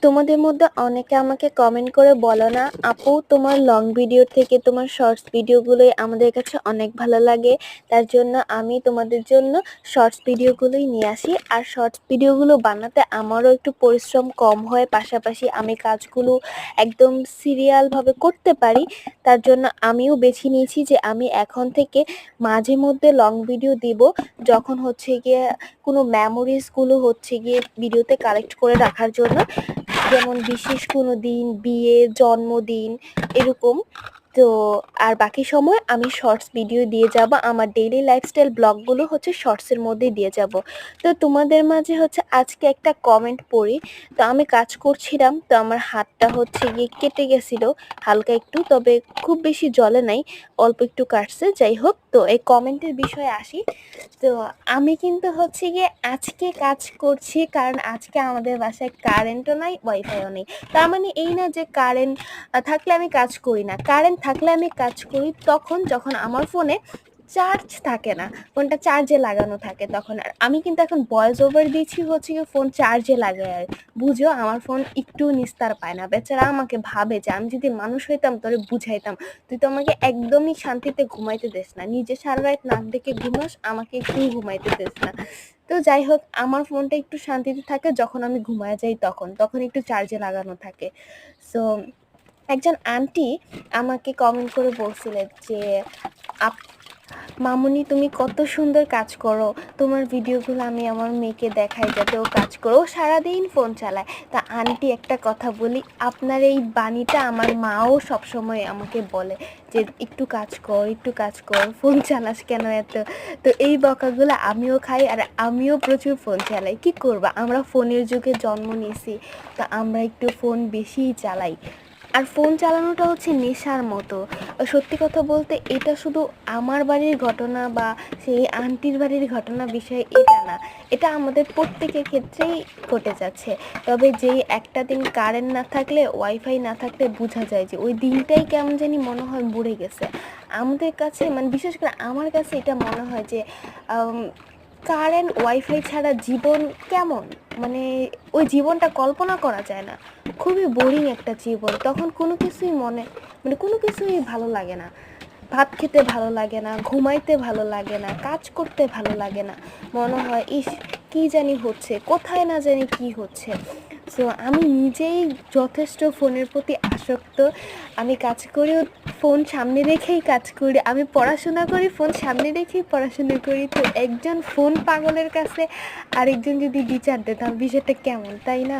তোমাদের মধ্যে অনেকে আমাকে কমেন্ট করে বলো না, আপু তোমার লং ভিডিও থেকে তোমার শর্টস ভিডিওগুলোই আমাদের কাছে অনেক ভালো লাগে। তার জন্য আমি তোমাদের জন্য শর্টস ভিডিওগুলোই নিয়ে আসি। আর শর্টস ভিডিওগুলো বানাতে আমারও একটু পরিশ্রম কম হয়, পাশাপাশি আমি কাজগুলো একদম সিরিয়ালভাবে করতে পারি। তার জন্য আমিও বেছে নিয়েছি যে আমি এখন থেকে মাঝে মধ্যে লং ভিডিও দিব, যখন হচ্ছে গিয়ে কোনো মেমোরিজগুলো হচ্ছে গিয়ে ভিডিওতে কালেক্ট করে রাখার জন্য, যেমন বিশেষ কোনো দিন, বিয়ে, জন্মদিন এরকম। তো আর বাকি সময় আমি শর্টস ভিডিও দিয়ে যাব, আমার ডেইলি লাইফস্টাইল ব্লগগুলো হচ্ছে শর্টসের মধ্যে দিয়ে যাব। তো তোমাদের মাঝে হচ্ছে আজকে একটা কমেন্ট পড়ি। তো আমি কাজ করছিলাম, তো আমার হাতটা হচ্ছে গিয়ে কেটে গেছিল হালকা একটু, তবে খুব বেশি জ্বলে নাই, অল্প একটু কাটছে। যাই হোক, তো এই কমেন্টের বিষয়ে আসি। তো আমি কিন্তু হচ্ছে গিয়ে আজকে কাজ করছি, কারণ আজকে আমাদের বাসায় কারেন্টও নাই, ওয়াইফাইও নেই। তার মানে এই না যে কারেন্ট থাকলে আমি কাজ করি না। কারেন্ট থাকলে আমি কাজ করি তখন যখন আমার ফোনে চার্জ থাকে না, ফোনটা চার্জে লাগানো থাকে তখন। আর আমি কিন্তু এখন ভয়েস ওভার দিচ্ছি হচ্ছে কি ফোন চার্জে লাগায়। বুঝো, আমার ফোন একটু নিস্তার পায় না। বেচারা আমাকে ভাবে যে আমি যদি মানুষ হইতাম তোরে বুঝাইতাম, তুই তো আমাকে একদমই শান্তিতে ঘুমাইতে দিস না, নিজে সারা রাত নাক ডেকে ঘুমাস, আমাকে একটু ঘুমাইতে দিস না। তো যাই হোক, আমার ফোনটা একটু শান্তিতে থাকে যখন আমি ঘুমায় যাই, তখন তখন একটু চার্জে লাগানো থাকে। সো একজন আন্টি আমাকে কমেন্ট করে বলছিলেন যে মামুনি তুমি কত সুন্দর কাজ করো, তোমার ভিডিওগুলো আমি আমার মেয়েকে দেখাই যাতে ও কাজ করো, ও সারাদিন ফোন চালায়। তা আন্টি একটা কথা বলি, আপনার এই বাণীটা আমার মাও সবসময় আমাকে বলে যে একটু কাজ কর, একটু কাজ কর, ফোন চালাস কেন এত। তো এই বকাগুলো আমিও খাই, আর আমিও প্রচুর ফোন চালাই। কি করবা, আমরা ফোনের যুগে জন্ম নিয়েছি, তা আমরা একটু ফোন বেশিই চালাই। আর ফোন চালানোটা হচ্ছে নেশার মতো। সত্যি কথা বলতে এটা শুধু আমার বাড়ির ঘটনা বা সেই আন্টির বাড়ির ঘটনা বিষয় এটা না, এটা আমাদের প্রত্যেকের ক্ষেত্রেই ঘটে যাচ্ছে। তবে যেই একটা দিন কারেন্ট না থাকলে, ওয়াইফাই না থাকলে বোঝা যায় যে ওই দিনটাই কেমন জানি মনে হয় বুড়ে গেছে আমাদের কাছে। মানে বিশেষ করে আমার কাছে এটা মনে হয় যে কারেন্ট ওয়াইফাই ছাড়া জীবন কেমন, মানে ওই জীবনটা কল্পনা করা যায় না। খুবই বোরিং একটা জীবন। তখন কোনো কিছুই মানে কোনো কিছুই ভালো লাগে না। ভাত খেতে ভালো লাগে না, ঘুমাইতে ভালো লাগে না, কাজ করতে ভালো লাগে না। মনে হয় ইস, কি জানি হচ্ছে, কোথায় না জানি কি হচ্ছে। সো আমি নিজেই যথেষ্ট ফোনের প্রতি আসক্ত। আমি কাজ করিও ফোন সামনে রেখেই কাজ করি, আমি পড়াশোনা করি ফোন সামনে রেখেই পড়াশোনা করি। তো একজন ফোন পাগলের কাছে আরেকজন যদি বিচার দেয়, তাহলে বিষয়টা কেমন, তাই না?